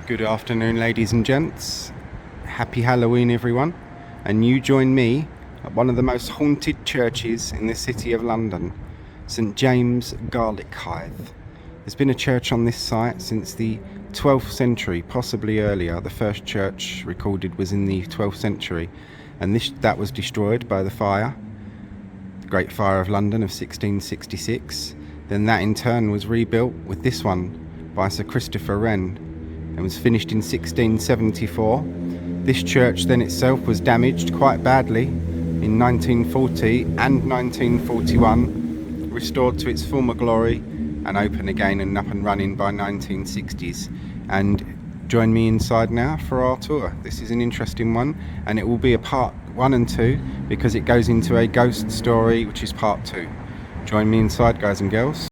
Good afternoon, ladies and gents. Happy Halloween, everyone. And you join me at one of the most haunted churches in the city of London, St James, Garlickhythe. There's been a church on this site since the 12th century, possibly earlier. The first church recorded was in the 12th century, and that was destroyed by the fire, the Great Fire of London of 1666. Then that in turn was rebuilt with this one by Sir Christopher Wren, and was finished in 1674. This church then itself was damaged quite badly in 1940 and 1941, restored to its former glory and open again and up and running by 1960s. And join me inside now for our tour. This is an interesting one, and it will be a part 1 and 2 because it goes into a ghost story, which is part 2. Join me inside, guys and girls.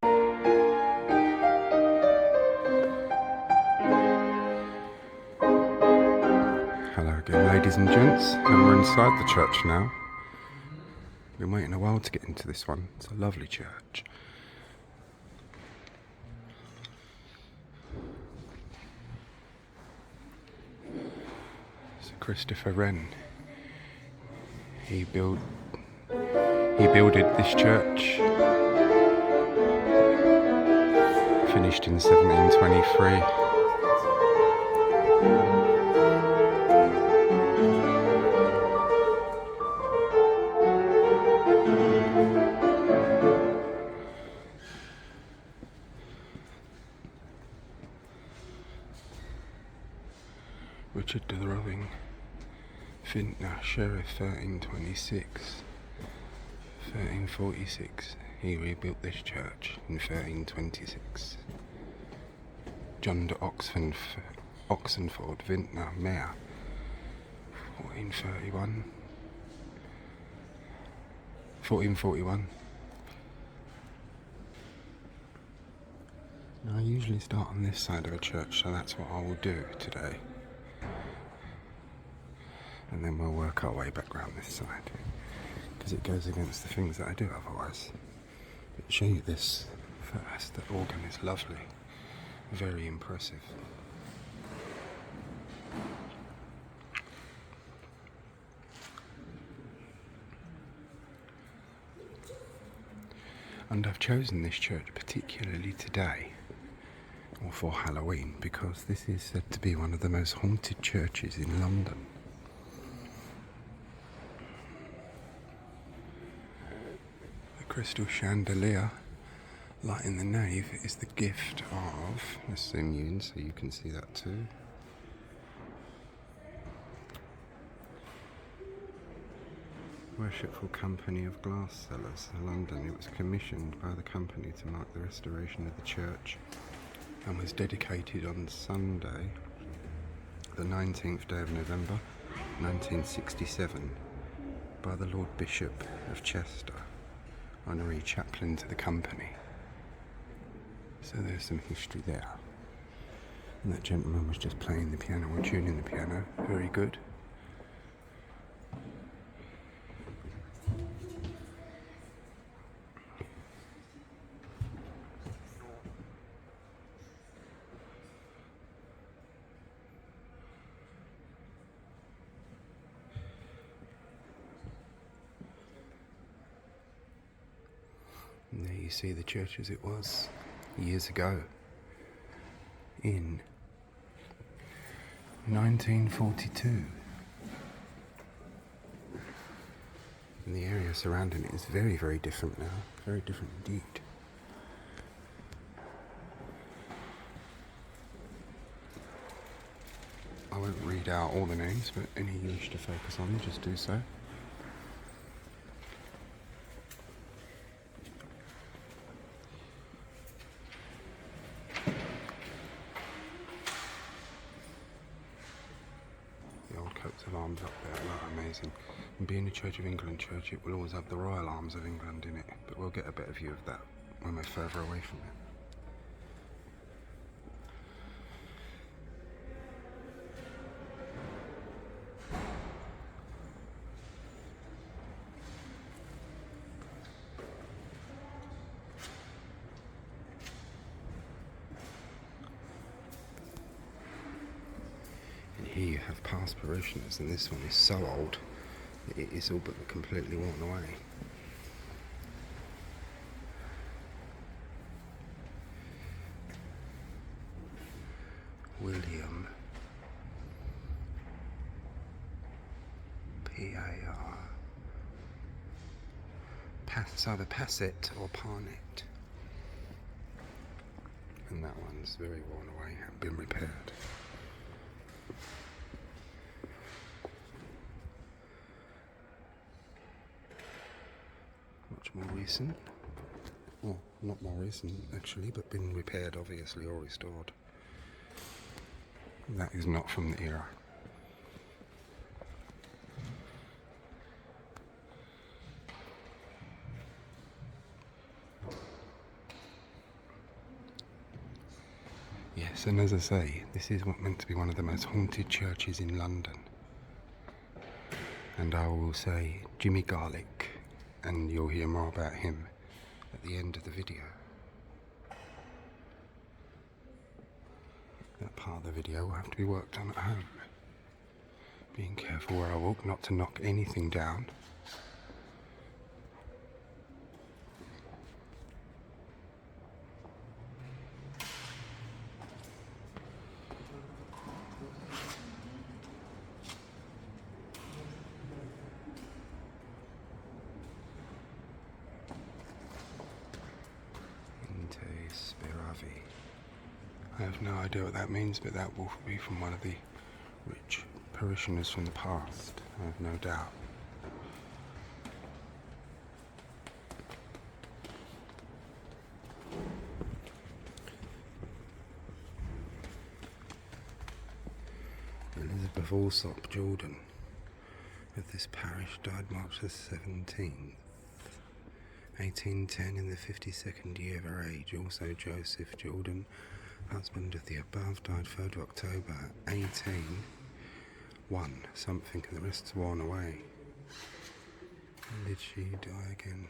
Hello again, ladies and gents, and we're inside the church now. Been waiting a while to get into this one. It's a lovely church. Sir Christopher Wren. He builded this church. Finished in 1723. Richard de Roving, Vintner, Sheriff, 1326, 1346. He rebuilt this church in 1326. John de Oxenford, Vintner, Mayor, 1441. Now I usually start on this side of a church, so that's what I will do today. And then we'll work our way back round this side, because it goes against the things that I do otherwise. But show you this first. The organ is lovely, very impressive. And I've chosen this church particularly today, or for Halloween, because this is said to be one of the most haunted churches in London. Crystal chandelier lighting the nave is the gift of, let's zoom you in so you can see that too, Worshipful Company of Glass Sellers, London. It was commissioned by the company to mark the restoration of the church and was dedicated on Sunday, the 19th day of November 1967, by the Lord Bishop of Chester, honorary chaplain to the company. So there's some history there. And that gentleman was just playing the piano or tuning the piano. Very good. And there you see the church as it was years ago in 1942. And the area surrounding it is very, very different now. Very different indeed. I won't read out all the names, but any you wish to focus on, just do so. Coats of arms up there, amazing. And being a Church of England church, it will always have the Royal Arms of England in it, but we'll get a better view of that when we're further away from it. Here you have past parishioners, and this one is so old that it is all but completely worn away. William P-A-R. It's either Passet or Parnet. And that one's very worn away and been repaired. Much more recent. Well, not more recent actually, but been repaired obviously or restored. That is not from the era. Yes, and as I say, this is meant to be one of the most haunted churches in London. And I will say Jimmy Garlick, and you'll hear more about him at the end of the video. That part of the video will have to be worked on at home. Being careful where I walk, not to knock anything down. I have no idea what that means, but that will be from one of the rich parishioners from the past, I have no doubt. Elizabeth Alsop Jordan of this parish died March the 17th. 1810 in the 52nd year of her age. Also Joseph Jordan, husband of the above, died 3rd of October 1801 something, and the rest's worn away. When did she die again?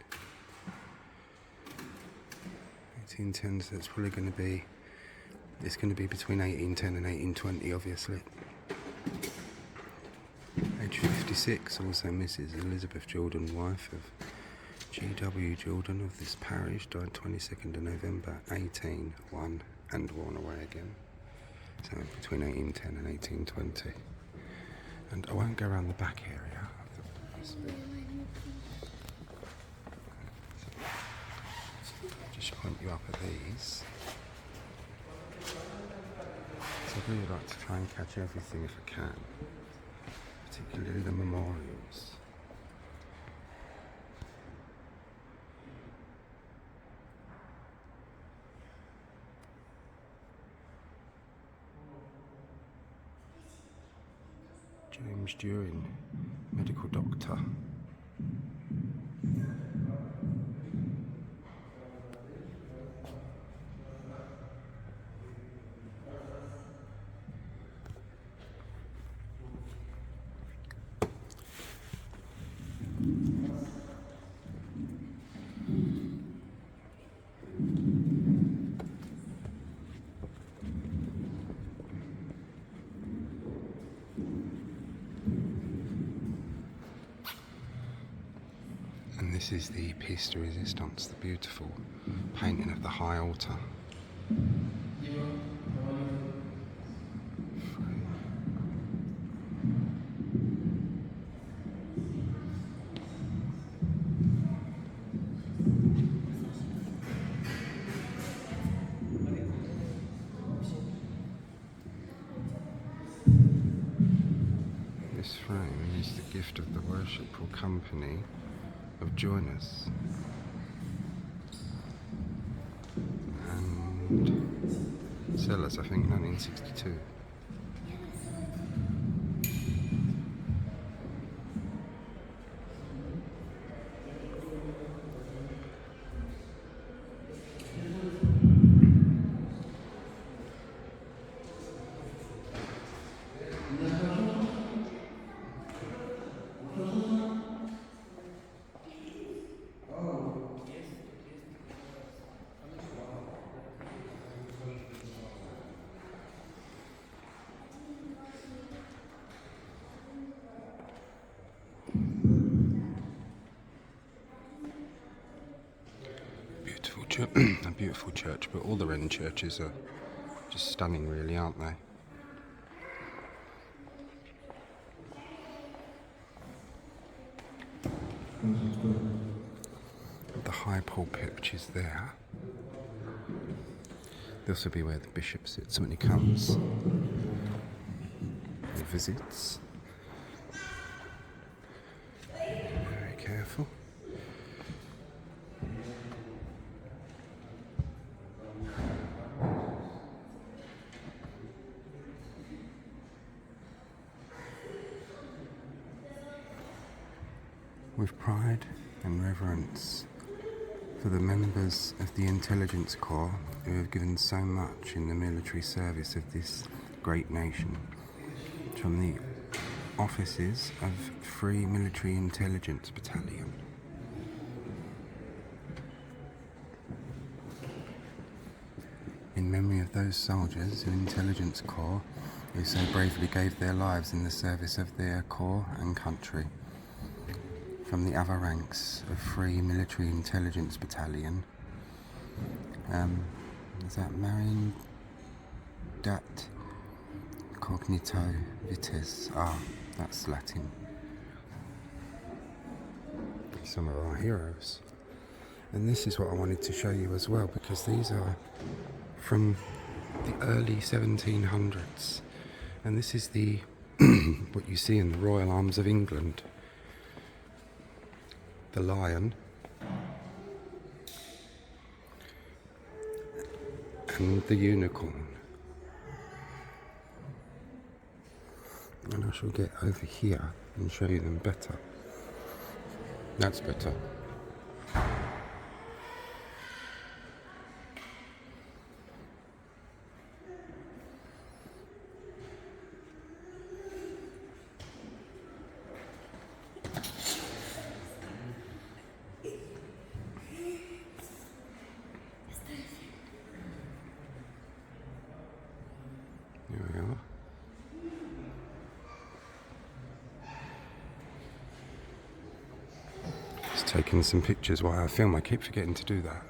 1810, so it's probably going to be, it's going to be between 1810 and 1820 obviously. Age 56, also Mrs. Elizabeth Jordan, wife of G.W. Jordan of this parish, died 22nd of November 1801 and worn away again. So between 1810 and 1820. And I won't go around the back area of the just point you up at these. So I really like to try and catch everything if I can, particularly the memorials. James Durin, medical doctor. And this is the piece de resistance, the beautiful painting of the high altar. This frame is the gift of the worshipful company of joiners, and sellers, I think 1962. a beautiful church, but all the Wren churches are just stunning, really, aren't they? The high pulpit, which is there. This will be where the bishop sits when he comes and visits. Very careful. With pride and reverence for the members of the Intelligence Corps who have given so much in the military service of this great nation, from the officers of Free Military Intelligence Battalion. In memory of those soldiers of Intelligence Corps who so bravely gave their lives in the service of their corps and country. From the other ranks of Free Military Intelligence Battalion, is that Marion Dat Cognito Vites? That's Latin. Some of our heroes. And this is what I wanted to show you as well, because these are from the early 1700s. And this is the what you see in the Royal Arms of England. The lion and the unicorn. And I shall get over here and show you them better. That's better. Here we are. Just taking some pictures while I film. I keep forgetting to do that.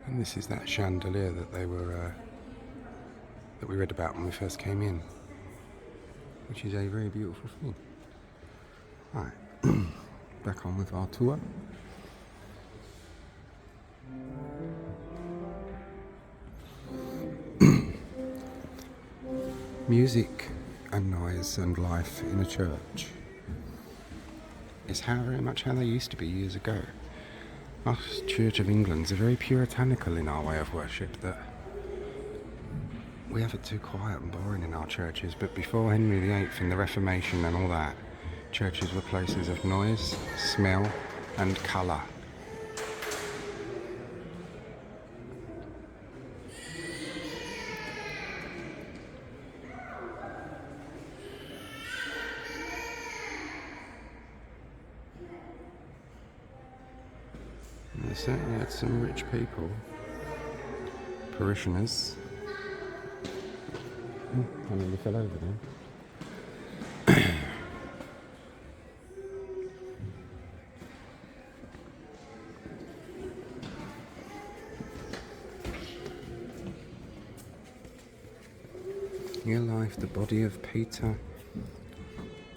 And this is that chandelier that they were that we read about when we first came in, which is a very beautiful thing. Right, back on with our tour. Music and noise and life in a church is very much how they used to be years ago. Us Church of England's are very puritanical in our way of worship, that we have it too quiet and boring in our churches, but before Henry VIII and the Reformation and all that, churches were places of noise, smell and colour. They certainly had some rich people, parishioners. I nearly fell over there. Your life, the body of Peter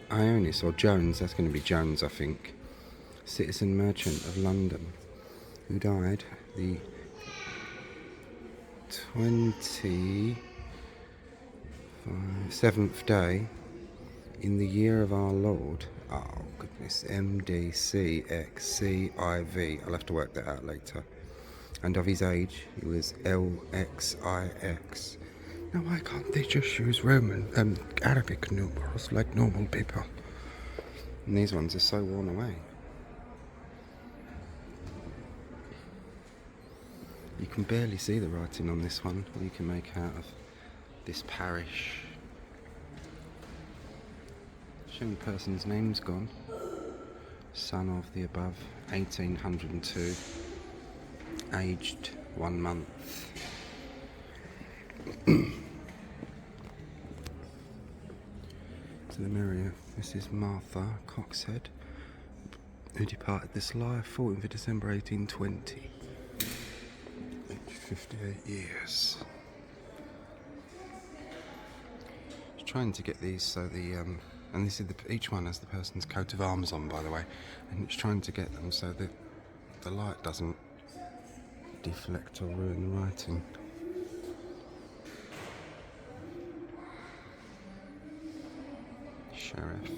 Ionis, or Jones, that's going to be Jones, I think, citizen merchant of London, who died the 27th day in the year of our Lord. Oh goodness, MDCXCIV. I'll have to work that out later. and of his age he was LXIX. Now why can't they just use Roman Arabic numerals like normal people? And these ones are so worn away. You can barely see the writing on this one. All you can make out of this parish. Showing the person's name's gone. Son of the above, 1802, aged 1 month. To the Mary, Mrs. Martha Coxhead, who departed this life 14th of December 1820, aged 58 years. Just trying to get these so the and this is each one has the person's coat of arms on, by the way, and it's trying to get them so that the light doesn't deflect or ruin the writing. Sheriff.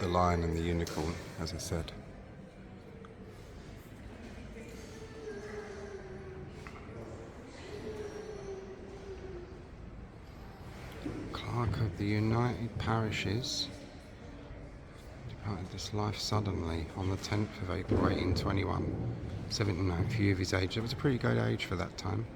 The lion and the unicorn, as I said. Clerk of the United Parishes departed this life suddenly on the 10th of April 1821, 79th year of his age. It was a pretty good age for that time.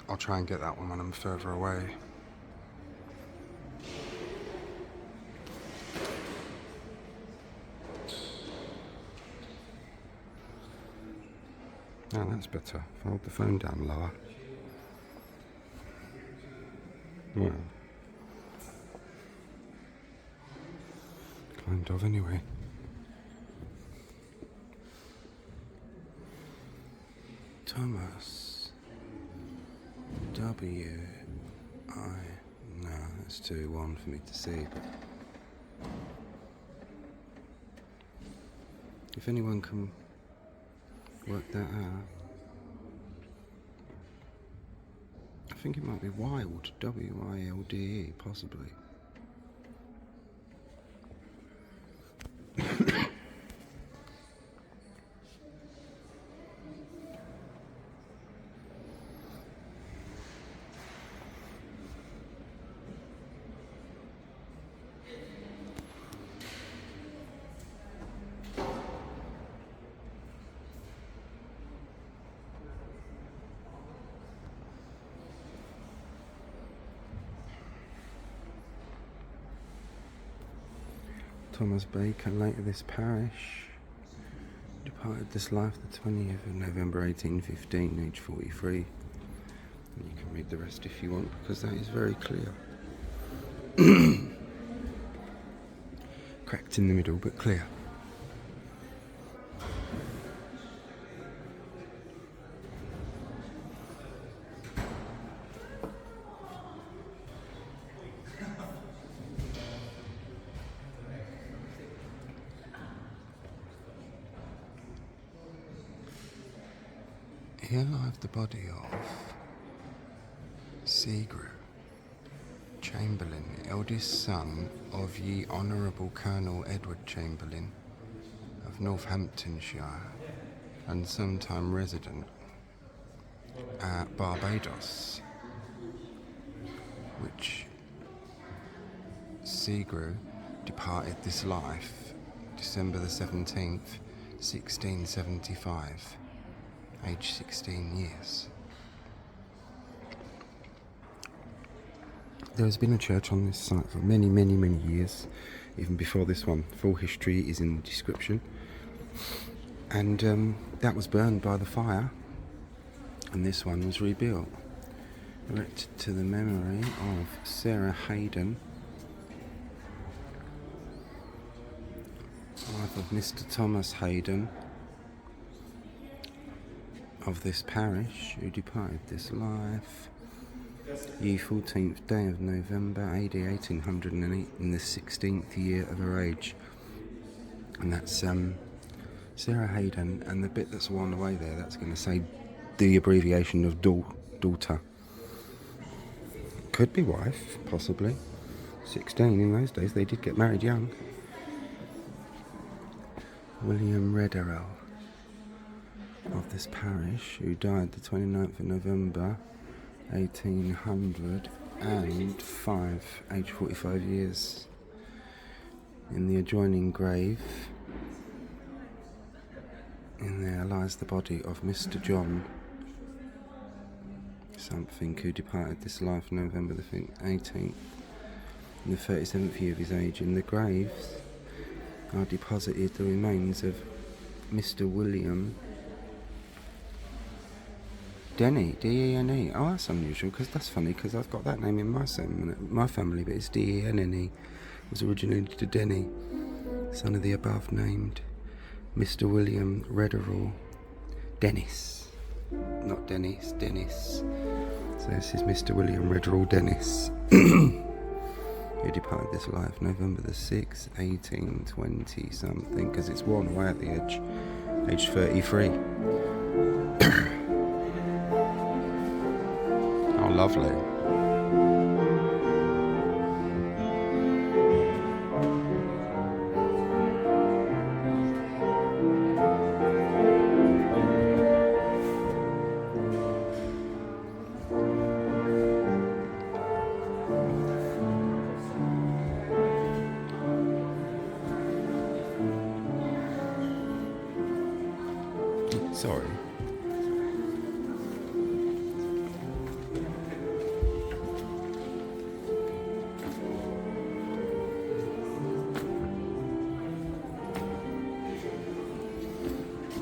I'll try and get that one when I'm further away. Oh, that's better. If I hold the phone down lower. Well, kind of anyway. Thomas W. I. No, that's too one for me to see. But if anyone can work that out, I think it might be Wild, W-I-L-D-E, possibly. Thomas Baker, late of this parish, departed this life the 20th of November 1815, age 43. And you can read the rest if you want, because that is very clear. Cracked in the middle, but clear. Here lies the body of Seagrew, Chamberlain, eldest son of ye Honourable Colonel Edward Chamberlain of Northamptonshire, and sometime resident at Barbados, which Seagrew departed this life December the 17th, 1675. Age 16 years. There has been a church on this site for many, many, many years, even before this one. Full history is in the description. And that was burned by the fire, and this one was rebuilt. Erected to the memory of Sarah Hayden, wife of Mr. Thomas Hayden, of this parish, who departed this life Ye 14th day of November, AD 1808, in the 16th year of her age. And that's Sarah Hayden, and the bit that's worn away there, that's going to say the abbreviation of daughter. Could be wife, possibly. 16 in those days, they did get married young. William Redderell of this parish, who died the 29th of November 1805, aged 45 years. In the adjoining grave, in there lies the body of Mr. John something, who departed this life November the 18th, in the 37th year of his age. In the graves are deposited the remains of Mr. William Denny, D-E-N-E. Oh, that's unusual, because that's funny, because I've got that name in my family, but it's D-E-N-N-E. It was originally to Denny, son of the above named Mr. William Redderell Dennis. Not Dennis, Dennis. So this is Mr. William Redderell Dennis, who departed this life November the 6th, 1820 something, because it's worn away at the edge, age 33. Oh, lovely. Sorry.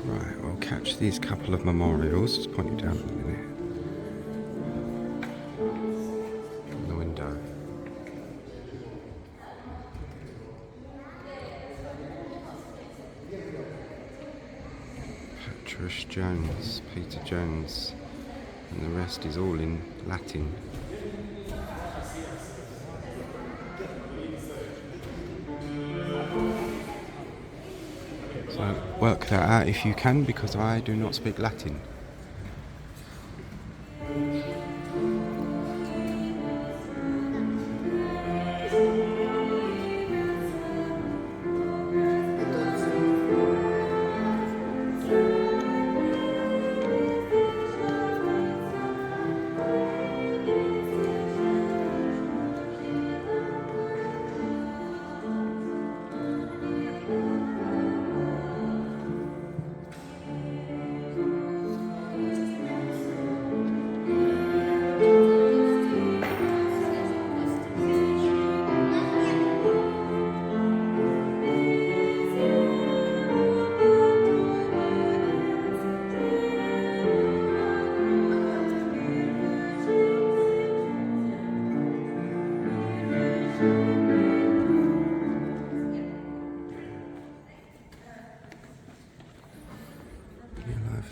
Right, I'll catch these couple of memorials. Just point it down a minute. In the window. Jones, Peter Jones, and the rest is all in Latin. So work that out if you can, because I do not speak Latin.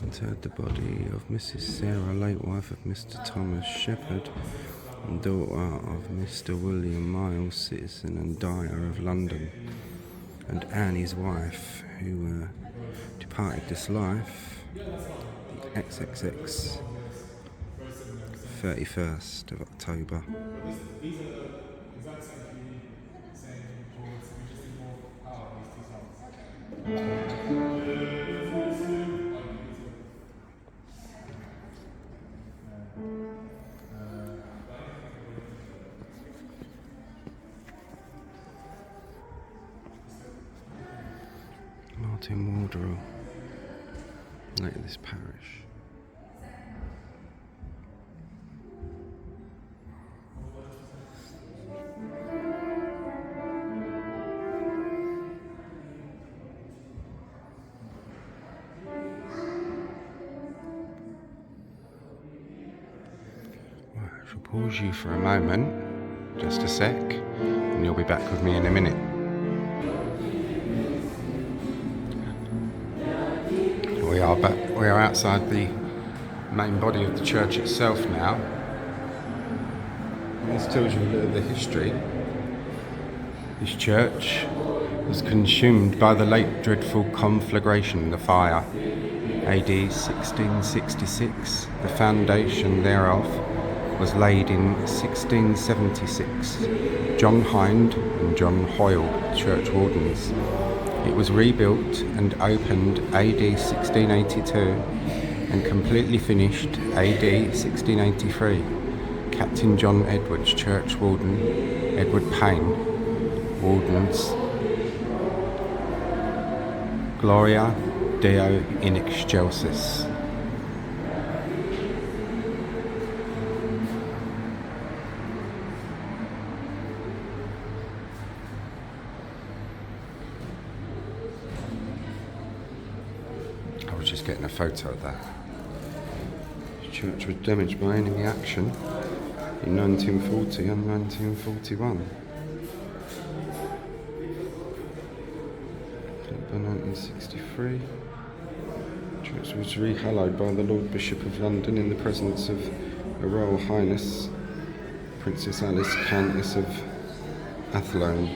Interred the body of Mrs. Sarah, late wife of Mr. Thomas Shepherd, and daughter of Mr. William Miles, citizen and dyer of London, and Anne, his wife, who departed this life XXX 31st of October. Martin Warderall, late of this parish. Right, I shall pause you for a moment, just a sec, and you'll be back with me in a minute. We are outside the main body of the church itself now. This tells you a bit of the history. This church was consumed by the late dreadful conflagration, the fire, AD 1666. The foundation thereof was laid in 1676. John Hind and John Hoyle, church wardens. It was rebuilt and opened AD 1682 and completely finished AD 1683. Captain John Edwards, church warden, Edward Payne, wardens, Gloria Deo in excelsis. I was just getting a photo of that. The church was damaged by enemy action in 1940 and 1941. By 1963, the church was rehallowed by the Lord Bishop of London in the presence of Her Royal Highness Princess Alice, Countess of Athlone.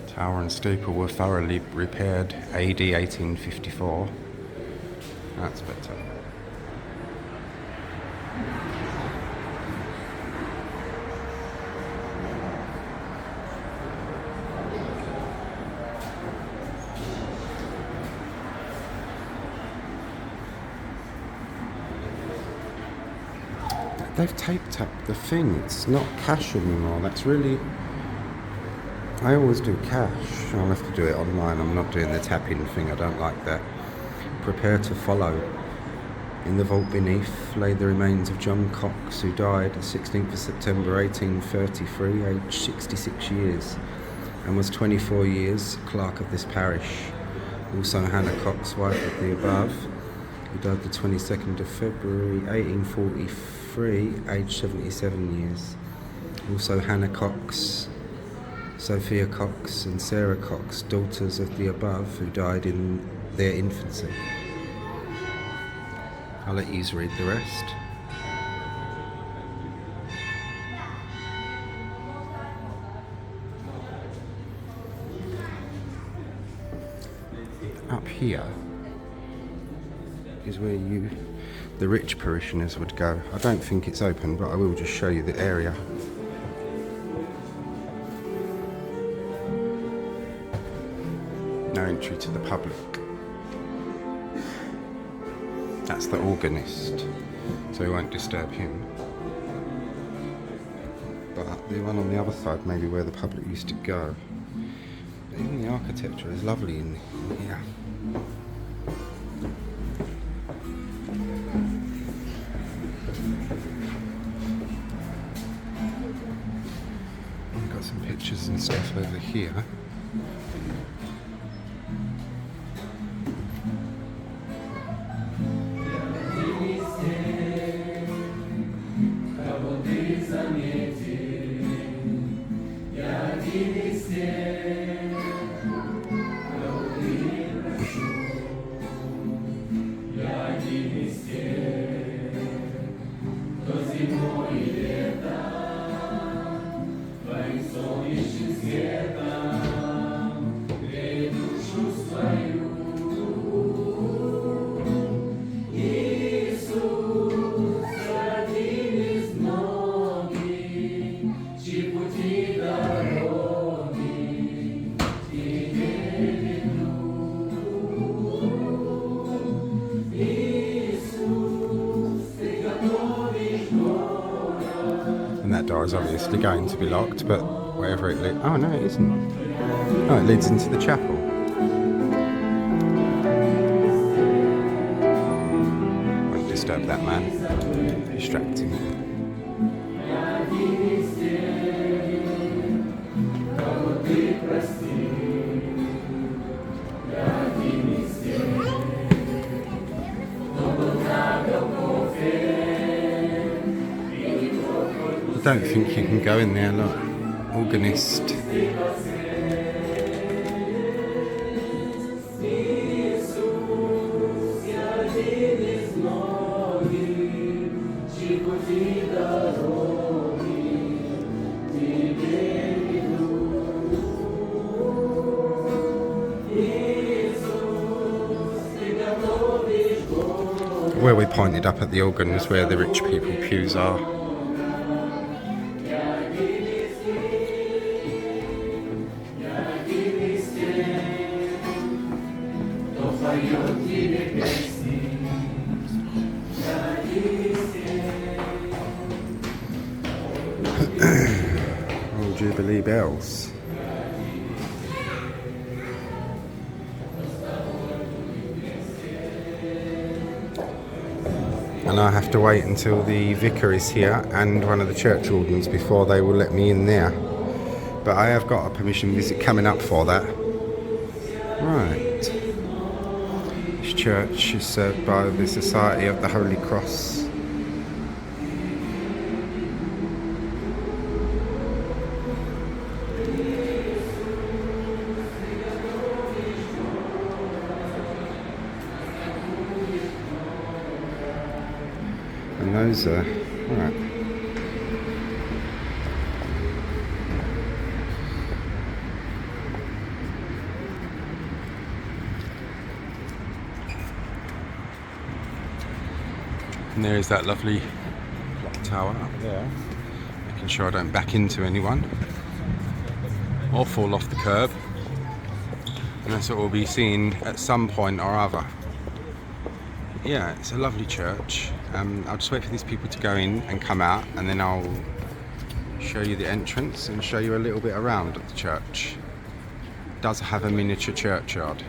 Tower and steeple were thoroughly repaired AD 1854. That's better. They've taped up the thing, it's not cash anymore. That's really... I always do cash. I'll have to do it online. I'm not doing the tap-in thing, I don't like that. Prepare to follow. In the vault beneath lay the remains of John Cox, who died the 16th of September 1833, aged 66 years, and was 24 years clerk of this parish. Also Hannah Cox, wife of the above, who died the 22nd of February 1843, aged 77 years. Also Hannah Cox, Sophia Cox and Sarah Cox, daughters of the above, who died in their infancy. I'll let you read the rest. Up here is where the rich parishioners would go. I don't think it's open, but I will just show you the area. No entry to the public. That's the organist, so we won't disturb him. But the one on the other side may be where the public used to go. But even the architecture is lovely in here. We've got some pictures and stuff over here. That door is obviously going to be locked, but wherever it leads... Oh no, it isn't. Oh, it leads into the chapel. Won't disturb that man. Distracting. I don't think you can go in there, look. Organist. Where we pointed up at the organ is where the rich people pews are. Oh, Jubilee bells. And I have to wait until the vicar is here and one of the church wardens before they will let me in there. But I have got a permission visit coming up for that. Right. This church is served by the Society of the Holy Cross. And those are, right. And there is that lovely clock tower up there, making sure I don't back into anyone or fall off the curb. And that's what we'll be seeing at some point or other. Yeah, it's a lovely church. I'll just wait for these people to go in and come out, and then I'll show you the entrance and show you a little bit around at the church. It does have a miniature churchyard.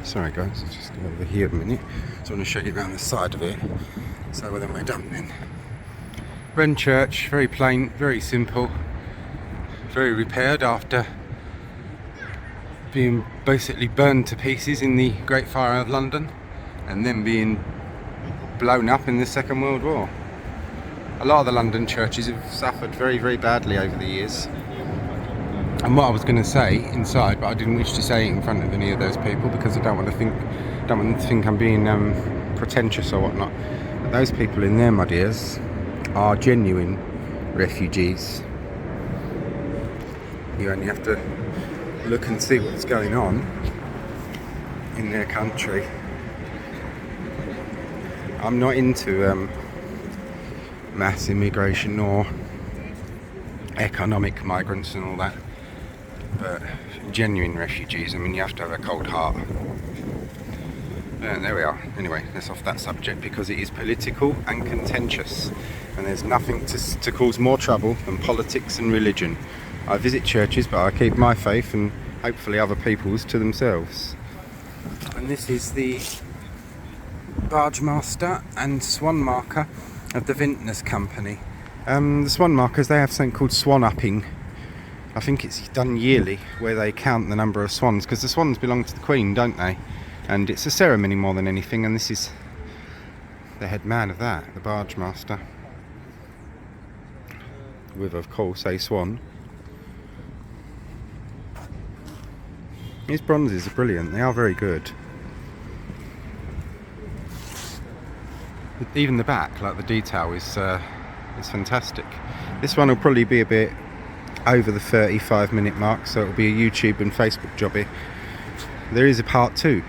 Sorry guys, I'll just go over here a minute. So I want to show you around the side of it. So then we're done then. Wren Church, very plain, very simple, very repaired after being basically burned to pieces in the Great Fire of London and then being blown up in the Second World War. A lot of the London churches have suffered very, very badly over the years. And what I was going to say inside, but I didn't wish to say it in front of any of those people because I don't want them to think I'm being pretentious or whatnot. But those people in there, my dears, are genuine refugees. You only have to look and see what's going on in their country. I'm not into mass immigration or economic migrants and all that, but genuine refugees, I mean, you have to have a cold heart. And there we are. Anyway, that's off that subject because it is political and contentious, and there's nothing to cause more trouble than politics and religion. I visit churches, but I keep my faith and hopefully other people's to themselves. And this is the barge master and swan marker of the Vintners Company. The swan markers, they have something called swan upping. I think it's done yearly, where they count the number of swans, because the swans belong to the Queen, don't they? And it's a ceremony more than anything, and this is the head man of that, the barge master, with of course a swan. These bronzes are brilliant, they are very good. Even the back, like the detail, is fantastic. This one will probably be a bit over the 35-minute mark, so it'll be a YouTube and Facebook jobby. There is a part 2,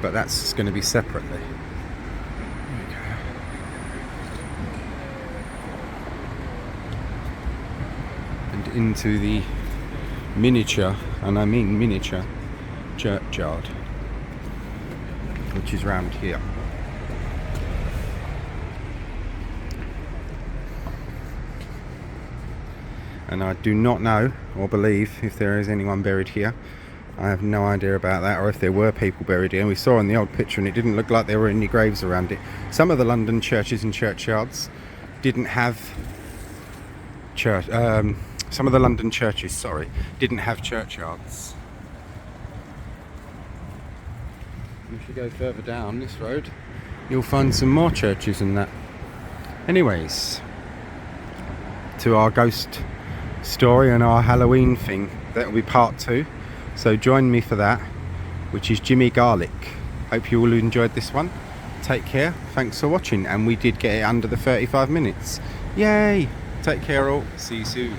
but that's going to be separately. There we go. And into the miniature, and I mean miniature, churchyard, which is round here. And I do not know or believe if there is anyone buried here. I have no idea about that, or if there were people buried here. We saw in the old picture and it didn't look like there were any graves around it. Some of the London churches and churchyards didn't have some of the London churches, didn't have churchyards. And if you go further down this road, you'll find some more churches and that. Anyways, to our ghost story and our Halloween thing. That will be part 2. So join me for that, which is Jimmy Garlick. Hope you all enjoyed this one. Take care. Thanks for watching. And we did get it under the 35 minutes. Yay! Take care all. See you soon.